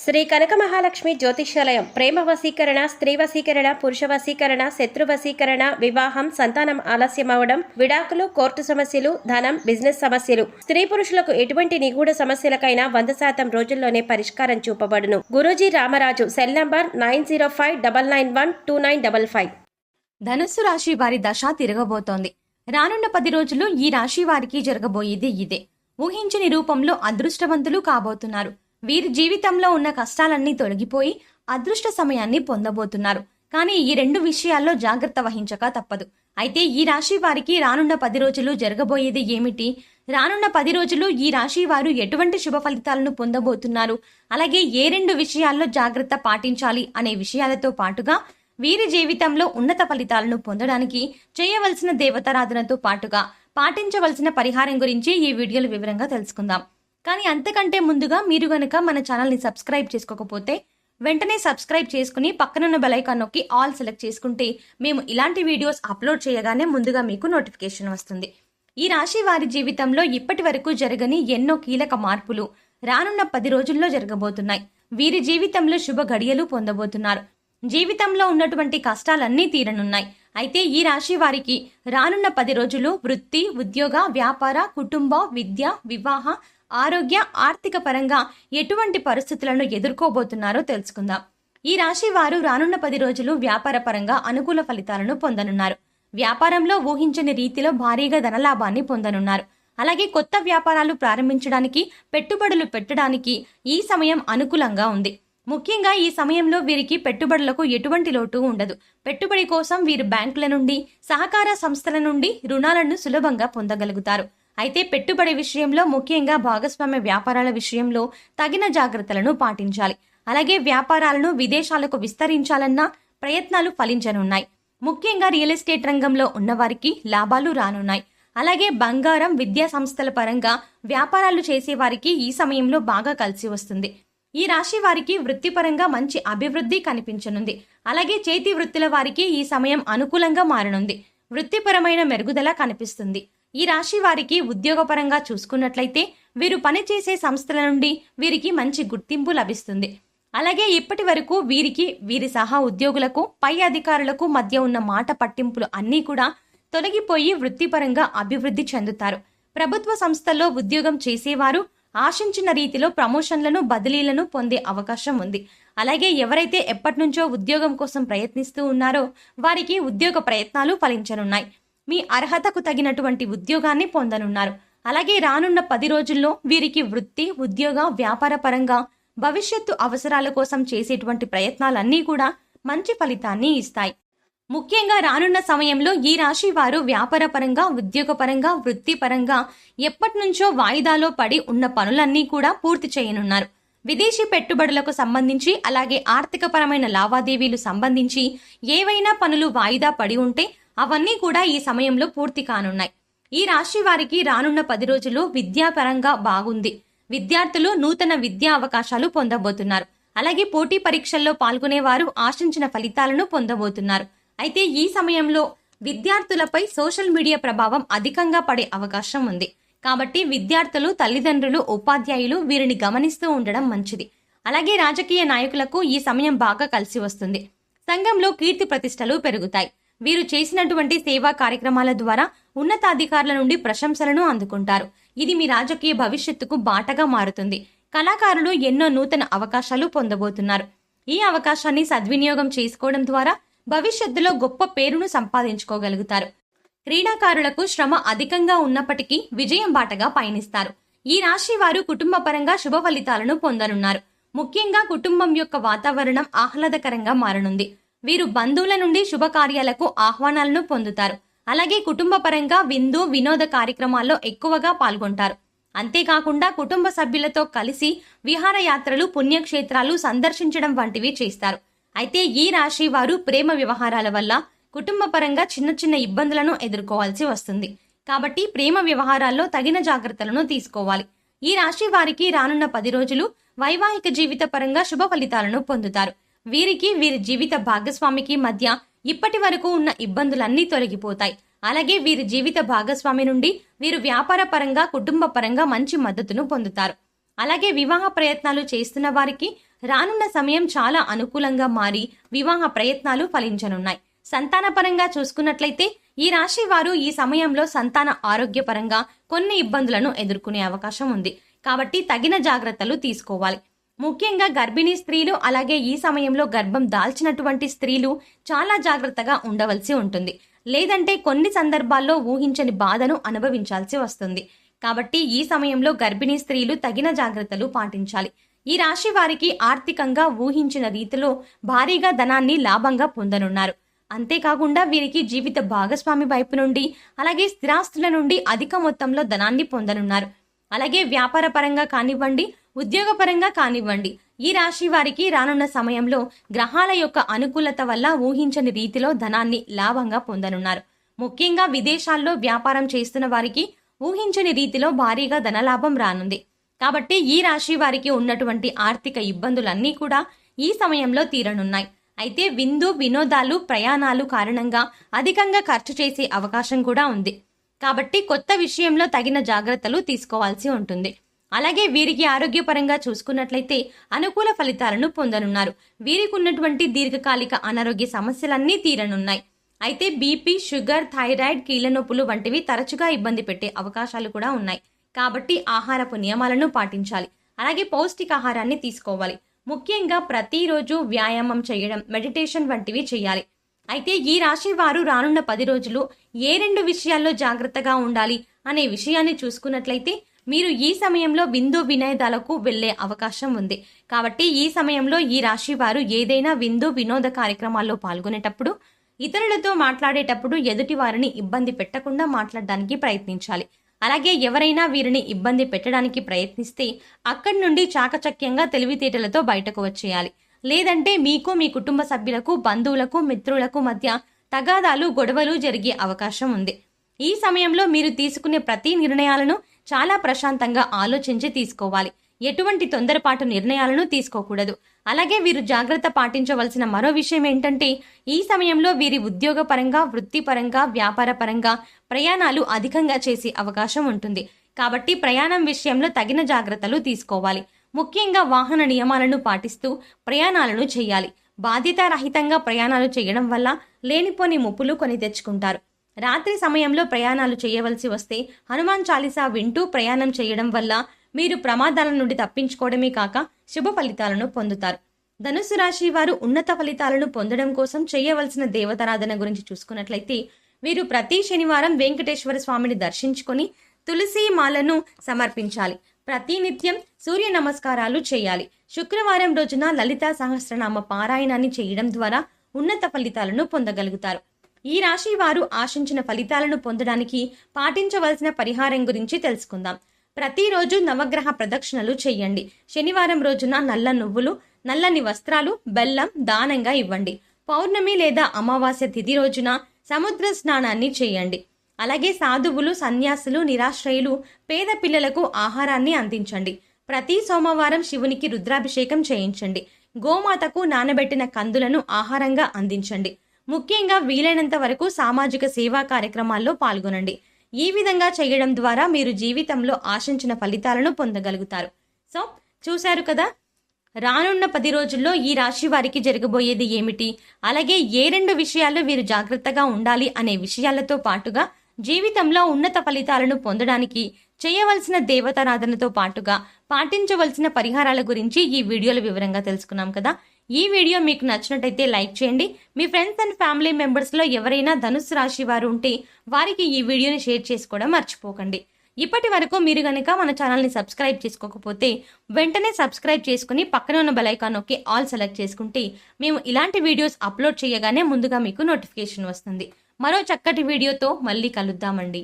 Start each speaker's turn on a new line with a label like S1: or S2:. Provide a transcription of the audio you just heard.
S1: శ్రీ కనక మహాలక్ష్మి జ్యోతిష్యాలయం ప్రేమ వశీకరణ, స్త్రీ వశీకరణ, పురుష వశీకరణ, శత్రు వశీకరణ, వివాహం, సంతానం ఆలస్యం అవడం, విడాకులు, కోర్టు సమస్యలు, ధనం, బిజినెస్ సమస్యలు, స్త్రీ పురుషులకు ఎటువంటి నిగూఢ సమస్యలకైనా 100% రోజుల్లోనే పరిష్కారం చూపబడును. గురూజీ రామరాజు. Cell number 9059912955.
S2: ధనుస్సు రాశి వారి దశ తిరగబోతోంది. రానున్న 10 రోజులు ఈ రాశి వారికి జరగబోయేది ఇదే. ఊహించని రూపంలో అదృష్టవంతులు కాబోతున్నారు. వీరి జీవితంలో ఉన్న కష్టాలన్నీ తొలగిపోయి అదృష్ట సమయాన్ని పొందబోతున్నారు. కానీ ఈ 2 విషయాల్లో జాగ్రత్త వహించక తప్పదు. అయితే ఈ రాశి వారికి రానున్న 10 రోజులు జరగబోయేది ఏమిటి? రానున్న 10 రోజులు ఈ రాశి వారు ఎటువంటి శుభ ఫలితాలను పొందబోతున్నారు? అలాగే ఏ 2 విషయాల్లో జాగ్రత్త పాటించాలి అనే విషయాలతో పాటుగా వీరి జీవితంలో ఉన్నత ఫలితాలను పొందడానికి చేయవలసిన దేవతారాధనతో పాటుగా పాటించవలసిన పరిహారం గురించి ఈ వీడియోలో వివరంగా తెలుసుకుందాం. కానీ అంతకంటే ముందుగా మీరు గనక మన ఛానల్ని సబ్స్క్రైబ్ చేసుకోకపోతే వెంటనే సబ్స్క్రైబ్ చేసుకుని పక్కనున్న బెల్ ఐకాన్ నొక్కి ఆల్ సెలెక్ట్ చేసుకుంటే మేము ఇలాంటి వీడియోస్ అప్లోడ్ చేయగానే ముందుగా మీకు నోటిఫికేషన్ వస్తుంది. ఈ రాశి వారి జీవితంలో ఇప్పటి వరకు జరగని ఎన్నో కీలక మార్పులు రానున్న 10 రోజుల్లో జరగబోతున్నాయి. వీరి జీవితంలో శుభ గడియలు పొందబోతున్నారు. జీవితంలో ఉన్నటువంటి కష్టాలన్నీ తీరనున్నాయి. అయితే ఈ రాశి వారికి రానున్న 10 రోజులు వృత్తి, ఉద్యోగ, వ్యాపార, కుటుంబ, విద్య, వివాహ, ఆరోగ్య, ఆర్థిక పరంగా ఎటువంటి పరిస్థితులను ఎదుర్కోబోతున్నారో తెలుసుకుందాం. ఈ రాశి వారు రానున్న 10 రోజులు వ్యాపార పరంగా అనుకూల ఫలితాలను పొందనున్నారు. వ్యాపారంలో ఊహించని రీతిలో భారీగా ధనలాభాన్ని పొందనున్నారు. అలాగే కొత్త వ్యాపారాలు ప్రారంభించడానికి, పెట్టుబడులు పెట్టడానికి ఈ సమయం అనుకూలంగా ఉంది. ముఖ్యంగా ఈ సమయంలో వీరికి పెట్టుబడులకు ఎటువంటి లోటు ఉండదు. పెట్టుబడి కోసం వీరు బ్యాంకుల నుండి, సహకార సంస్థల నుండి రుణాలను సులభంగా పొందగలుగుతారు. అయితే పెట్టుబడి విషయంలో, ముఖ్యంగా భాగస్వామ్య వ్యాపారాల విషయంలో తగిన జాగ్రత్తలను పాటించాలి. అలాగే వ్యాపారాలను విదేశాలకు విస్తరించాలన్న ప్రయత్నాలు ఫలించనున్నాయి. ముఖ్యంగా రియల్ ఎస్టేట్ రంగంలో ఉన్నవారికి లాభాలు రానున్నాయి. అలాగే బంగారం, విద్యా సంస్థల పరంగా వ్యాపారాలు చేసేవారికి ఈ సమయంలో బాగా కలిసి వస్తుంది. ఈ రాశి వారికి వృత్తిపరంగా మంచి అభివృద్ధి కనిపించనుంది. అలాగే చేతి వృత్తుల వారికి ఈ సమయం అనుకూలంగా మారనుంది. వృత్తిపరమైన మెరుగుదల కనిపిస్తుంది. ఈ రాశి వారికి ఉద్యోగపరంగా చూసుకున్నట్లయితే వీరు పనిచేసే సంస్థల నుండి వీరికి మంచి గుర్తింపు లభిస్తుంది. అలాగే ఇప్పటి వరకు వీరికి, వీరి సహా ఉద్యోగులకు, పై అధికారులకు మధ్య ఉన్న మాట పట్టింపులు అన్నీ కూడా తొలగిపోయి వృత్తిపరంగా అభివృద్ధి చెందుతారు. ప్రభుత్వ సంస్థల్లో ఉద్యోగం చేసేవారు ఆశించిన రీతిలో ప్రమోషన్లను, బదిలీలను పొందే అవకాశం ఉంది. అలాగే ఎవరైతే ఎప్పటినుంచో ఉద్యోగం కోసం ప్రయత్నిస్తూ ఉన్నారో వారికి ఉద్యోగ ప్రయత్నాలు ఫలించనున్నాయి. మీ అర్హతకు తగినటువంటి ఉద్యోగాన్ని పొందనున్నారు. అలాగే రానున్న 10 రోజుల్లో వీరికి వృత్తి, ఉద్యోగ, వ్యాపార పరంగా భవిష్యత్తు అవసరాల కోసం చేసేటువంటి ప్రయత్నాలన్నీ కూడా మంచి ఫలితాన్ని ఇస్తాయి. ముఖ్యంగా రానున్న సమయంలో ఈ రాశి వారు వ్యాపార పరంగా, ఉద్యోగ పరంగా, వృత్తి పరంగా ఎప్పటినుంచో వాయిదాలో పడి ఉన్న పనులన్నీ కూడా పూర్తి చేయనున్నారు. విదేశీ పెట్టుబడులకు సంబంధించి, అలాగే ఆర్థిక పరమైన లావాదేవీలు సంబంధించి ఏవైనా పనులు వాయిదా పడి ఉంటే అవన్నీ కూడా ఈ సమయంలో పూర్తి కానున్నాయి. ఈ రాశి వారికి రానున్న 10 రోజులు విద్యాపరంగా బాగుంది. విద్యార్థులు నూతన విద్యా అవకాశాలు పొందబోతున్నారు. అలాగే పోటీ పరీక్షల్లో పాల్గొనేవారు ఆశించిన ఫలితాలను పొందబోతున్నారు. అయితే ఈ సమయంలో విద్యార్థులపై సోషల్ మీడియా ప్రభావం అధికంగా పడే అవకాశం ఉంది. కాబట్టి విద్యార్థులు, తల్లిదండ్రులు, ఉపాధ్యాయులు వీరిని గమనిస్తూ ఉండడం మంచిది. అలాగే రాజకీయ నాయకులకు ఈ సమయం బాగా కలిసి వస్తుంది. సంఘంలో కీర్తి ప్రతిష్టలు పెరుగుతాయి. వీరు చేసినటువంటి సేవా కార్యక్రమాల ద్వారా ఉన్నతాధికారుల నుండి ప్రశంసలను అందుకుంటారు. ఇది మీ రాజకీయ భవిష్యత్తుకు బాటగా మారుతుంది. కళాకారులు ఎన్నో నూతన అవకాశాలు పొందబోతున్నారు. ఈ అవకాశాన్ని సద్వినియోగం చేసుకోవడం ద్వారా భవిష్యత్తులో గొప్ప పేరును సంపాదించుకోగలుగుతారు. క్రీడాకారులకు శ్రమ అధికంగా ఉన్నప్పటికీ విజయం బాటగా పయనిస్తారు. ఈ రాశి వారు కుటుంబ పరంగా శుభ ఫలితాలను పొందనున్నారు. ముఖ్యంగా కుటుంబం యొక్క వాతావరణం ఆహ్లాదకరంగా మారనుంది. వీరు బంధువుల నుండి శుభకార్యాలకు ఆహ్వానాలను పొందుతారు. అలాగే కుటుంబ పరంగా విందు, వినోద కార్యక్రమాల్లో ఎక్కువగా పాల్గొంటారు. అంతేకాకుండా కుటుంబ సభ్యులతో కలిసి విహారయాత్రలు, పుణ్యక్షేత్రాలు సందర్శించడం వంటివి చేస్తారు. అయితే ఈ రాశి వారు ప్రేమ వ్యవహారాల వల్ల కుటుంబ పరంగా చిన్న చిన్న ఇబ్బందులను ఎదుర్కోవాల్సి వస్తుంది. కాబట్టి ప్రేమ వ్యవహారాల్లో తగిన జాగ్రత్తలను తీసుకోవాలి. ఈ రాశి వారికి రానున్న 10 రోజులు వైవాహిక జీవిత పరంగా శుభ ఫలితాలను పొందుతారు. వీరికి, వీరి జీవిత భాగస్వామికి మధ్య ఇప్పటి వరకు ఉన్న ఇబ్బందులన్నీ తొలగిపోతాయి. అలాగే వీరి జీవిత భాగస్వామి నుండి వీరు వ్యాపార పరంగా, కుటుంబ పరంగా మంచి మద్దతును పొందుతారు. అలాగే వివాహ ప్రయత్నాలు చేస్తున్న వారికి రానున్న సమయం చాలా అనుకూలంగా మారి వివాహ ప్రయత్నాలు ఫలించనున్నాయి. సంతానపరంగా చూసుకున్నట్లయితే ఈ రాశి వారు ఈ సమయంలో సంతాన ఆరోగ్యపరంగా కొన్ని ఇబ్బందులను ఎదుర్కొనే అవకాశం ఉంది. కాబట్టి తగిన జాగ్రత్తలు తీసుకోవాలి. ముఖ్యంగా గర్భిణీ స్త్రీలు, అలాగే ఈ సమయంలో గర్భం దాల్చినటువంటి స్త్రీలు చాలా జాగ్రత్తగా ఉండవలసి ఉంటుంది. లేదంటే కొన్ని సందర్భాల్లో ఊహించని బాధను అనుభవించాల్సి వస్తుంది. కాబట్టి ఈ సమయంలో గర్భిణీ స్త్రీలు తగిన జాగ్రత్తలు పాటించాలి. ఈ రాశి వారికి ఆర్థికంగా ఊహించిన రీతిలో భారీగా ధనాన్ని లాభంగా పొందనున్నారు. అంతేకాకుండా వీరికి జీవిత భాగస్వామి వైపు నుండి, అలాగే స్థిరాస్తుల నుండి అధిక మొత్తంలో ధనాన్ని పొందనున్నారు. అలాగే వ్యాపార పరంగా కానివ్వండి, ఉద్యోగపరంగా కానివ్వండి, ఈ రాశి వారికి రానున్న సమయంలో గ్రహాల యొక్క అనుకూలత వల్ల ఊహించని రీతిలో ధనాన్ని లాభంగా పొందనున్నారు. ముఖ్యంగా విదేశాల్లో వ్యాపారం చేస్తున్న వారికి ఊహించని రీతిలో భారీగా ధనలాభం రానుంది. కాబట్టి ఈ రాశి వారికి ఉన్నటువంటి ఆర్థిక ఇబ్బందులన్నీ కూడా ఈ సమయంలో తీరనున్నాయి. అయితే విందు వినోదాలు, ప్రయాణాలు కారణంగా అధికంగా ఖర్చు చేసే అవకాశం కూడా ఉంది. కాబట్టి కొత్త విషయంలో తగిన జాగ్రత్తలు తీసుకోవాల్సి ఉంటుంది. అలాగే వీరికి ఆరోగ్యపరంగా చూసుకున్నట్లయితే అనుకూల ఫలితాలను పొందనున్నారు. వీరికి ఉన్నటువంటి దీర్ఘకాలిక అనారోగ్య సమస్యలన్నీ తీరనున్నాయి. అయితే బీపీ, షుగర్, థైరాయిడ్, కీళ్ల నొప్పులు వంటివి తరచుగా ఇబ్బంది పెట్టే అవకాశాలు కూడా ఉన్నాయి. కాబట్టి ఆహారపు నియమాలను పాటించాలి. అలాగే పౌష్టికాహారాన్ని తీసుకోవాలి. ముఖ్యంగా ప్రతిరోజు వ్యాయామం చేయడం, మెడిటేషన్ వంటివి చేయాలి. అయితే ఈ రాశి వారు రానున్న 10 రోజులు ఏ 2 విషయాల్లో జాగ్రత్తగా ఉండాలి అనే విషయాన్ని చూసుకున్నట్లయితే మీరు ఈ సమయంలో విందు వినోదాలకు వెళ్లే అవకాశం ఉంది. కాబట్టి ఈ సమయంలో ఈ రాశి వారు ఏదైనా విందు వినోద కార్యక్రమాల్లో పాల్గొనేటప్పుడు, ఇతరులతో మాట్లాడేటప్పుడు ఎదుటి వారిని ఇబ్బంది పెట్టకుండా మాట్లాడడానికి ప్రయత్నించాలి. అలాగే ఎవరైనా వీరిని ఇబ్బంది పెట్టడానికి ప్రయత్నిస్తే అక్కడి నుండి చాకచక్యంగా తెలివితేటలతో బయటకు వచ్చేయాలి. లేదంటే మీకు, మీ కుటుంబ సభ్యులకు, బంధువులకు, మిత్రులకు మధ్య తగాదాలు, గొడవలు జరిగే అవకాశం ఉంది. ఈ సమయంలో మీరు తీసుకునే ప్రతి నిర్ణయాలను చాలా ప్రశాంతంగా ఆలోచించి తీసుకోవాలి. ఎటువంటి తొందరపాటు నిర్ణయాలను తీసుకోకూడదు. అలాగే వీరు జాగ్రత్త పాటించవలసిన మరో విషయం ఏంటంటే ఈ సమయంలో వీరి ఉద్యోగపరంగా, వృత్తిపరంగా, వ్యాపార పరంగా ప్రయాణాలు అధికంగా చేసే అవకాశం ఉంటుంది. కాబట్టి ప్రయాణం విషయంలో తగిన జాగ్రత్తలు తీసుకోవాలి. ముఖ్యంగా వాహన నియమాలను పాటిస్తూ ప్రయాణాలను చేయాలి. బాధ్యతారహితంగా ప్రయాణాలు చేయడం వల్ల లేనిపోని ముప్పులు కొని తెచ్చుకుంటారు. రాత్రి సమయంలో ప్రయాణాలు చేయవలసి వస్తే హనుమాన్ చాలీసా వింటూ ప్రయాణం చేయడం వల్ల మీరు ప్రమాదాల నుండి తప్పించుకోవడమే కాక శుభ ఫలితాలను పొందుతారు. ధనుస్సు రాశి వారు ఉన్నత ఫలితాలను పొందడం కోసం చేయవలసిన దేవతారాధన గురించి చూసుకున్నట్లయితే వీరు ప్రతి శనివారం వెంకటేశ్వర స్వామిని దర్శించుకొని తులసి మాలను సమర్పించాలి. ప్రతినిత్యం సూర్య నమస్కారాలు చేయాలి. శుక్రవారం రోజున లలితా సహస్రనామ పారాయణాన్ని చేయడం ద్వారా ఉన్నత ఫలితాలను పొందగలుగుతారు. ఈ రాశి వారు ఆశించిన ఫలితాలను పొందడానికి పాటించవలసిన పరిహారం గురించి తెలుసుకుందాం. ప్రతిరోజు నవగ్రహ ప్రదక్షిణలు చేయండి. శనివారం రోజున నల్ల నువ్వులు, నల్లని వస్త్రాలు, బెల్లం దానంగా ఇవ్వండి. పౌర్ణమి లేదా అమావాస్య తిథి రోజున సముద్ర స్నానాన్ని చేయండి. అలాగే సాధువులు, సన్యాసులు, నిరాశ్రయులు, పేద పిల్లలకు ఆహారాన్ని అందించండి. ప్రతి సోమవారం శివునికి రుద్రాభిషేకం చేయించండి. గోమాతకు నానబెట్టిన కందులను ఆహారంగా అందించండి. ముఖ్యంగా వీలైనంత వరకు సామాజిక సేవా కార్యక్రమాల్లో పాల్గొనండి. ఈ విధంగా చేయడం ద్వారా మీరు జీవితంలో ఆశించిన ఫలితాలను పొందగలుగుతారు. సో చూశారు కదా, రానున్న 10 రోజుల్లో ఈ రాశి వారికి జరగబోయేది ఏమిటి, అలాగే ఏ 2 విషయాల్లో వీరు జాగ్రత్తగా ఉండాలి అనే విషయాలతో పాటుగా జీవితంలో ఉన్నత ఫలితాలను పొందడానికి చేయవలసిన దేవతారాధనతో పాటుగా పాటించవలసిన పరిహారాల గురించి ఈ వీడియోలో వివరంగా తెలుసుకున్నాం కదా. ఈ వీడియో మీకు నచ్చినట్టయితే లైక్ చేయండి. మీ ఫ్రెండ్స్ అండ్ ఫ్యామిలీ మెంబర్స్లో ఎవరైనా ధనుస్సు రాశి వారు ఉంటే వారికి ఈ వీడియోని షేర్ చేసుకోవడం మర్చిపోకండి. ఇప్పటి వరకు మీరు గనక మన ఛానల్ని సబ్స్క్రైబ్ చేసుకోకపోతే వెంటనే సబ్స్క్రైబ్ చేసుకుని పక్కన ఉన్న బెల్ ఐకాన్ నొక్కి ఆల్ సెలెక్ట్ చేసుకుంటే మేము ఇలాంటి వీడియోస్ అప్లోడ్ చేయగానే ముందుగా మీకు నోటిఫికేషన్ వస్తుంది. మరో చక్కటి వీడియోతో మళ్ళీ కలుద్దామండి.